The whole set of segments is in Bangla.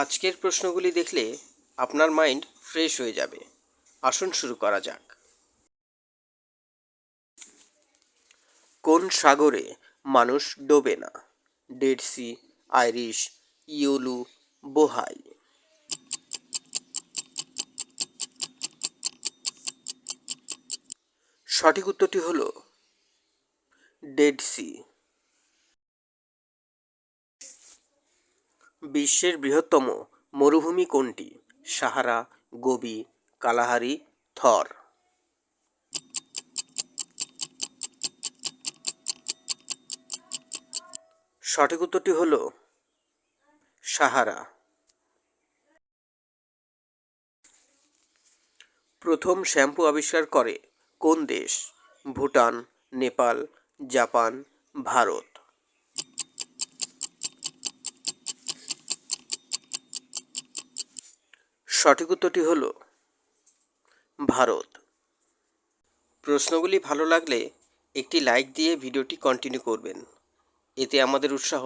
আজকের প্রশ্নগুলি দেখলে আপনার মাইন্ড ফ্রেশ হয়ে যাবে। আসুন শুরু করা যাক। কোন সাগরে মানুষ ডোবে না? Dead sea, Irish, yellow, Bohai. সঠিক উত্তরটি হল ডেড সি। বিশ্বের বৃহত্তম মরুভূমি কোনটি? Sahara, Gobi, Kalahari, Thar. সঠিক উত্তরটি হল সাহারা। প্রথম শ্যাম্পু আবিষ্কার করে কোন দেশ? ভুটান, নেপাল, জাপান, ভারত। সঠিক উত্তরটি হল ভারত। প্রশ্নগুলি ভালো লাগলে একটি লাইক দিয়ে ভিডিওটি কন্টিনিউ করবেন, এতে আমাদের উৎসাহ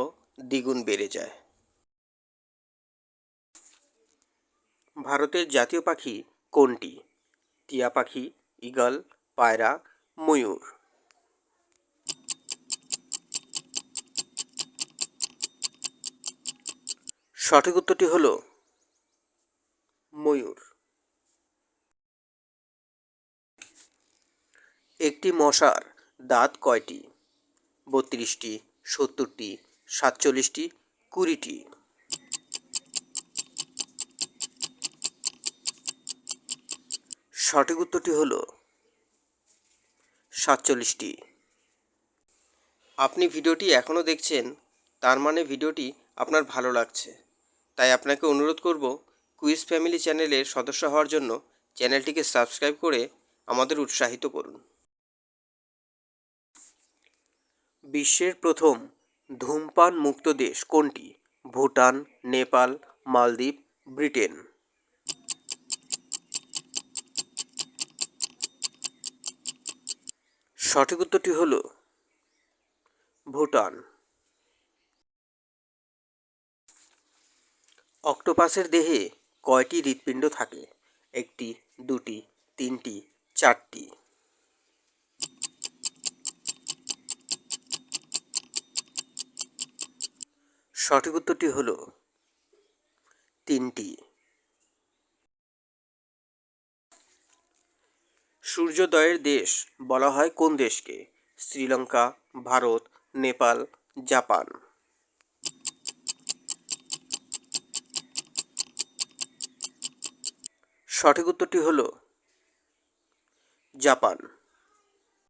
দ্বিগুণ বেড়ে যায়। ভারতের জাতীয় পাখি কোনটি? টিয়া পাখি, ঈগল, পায়রা, ময়ূর। সঠিক উত্তরটি হল ময়ূর। একটি মশার দাঁত কয়টি? 32টি, 70টি, 47টি, 20টি। সঠিক উত্তরটি হল 47টি। আপনি ভিডিওটি এখনও দেখছেন, তার মানে ভিডিওটি আপনার ভালো লাগছে। তাই আপনাকে অনুরোধ করব, কুইজ ফ্যামিলি চ্যানেলের সদস্য হওয়ার জন্য চ্যানেলটিকে সাবস্ক্রাইব করে আমাদের উৎসাহিত করুন। বিশ্বের প্রথম ধূমপান মুক্ত দেশ কোনটি? ভুটান, নেপাল, মালদ্বীপ, ব্রিটেন। সঠিক উত্তরটি হল ভুটান। অক্টোপাসের দেহে কয়টি হৃৎপিণ্ড থাকে? 1টি, 2টি, 3টি, 4টি। সঠিক উত্তরটি হল 3টি। সূর্যোদয়ের দেশ বলা হয় কোন দেশকে? শ্রীলঙ্কা, ভারত, নেপাল, জাপান। সঠিক উত্তরটি হল জাপান।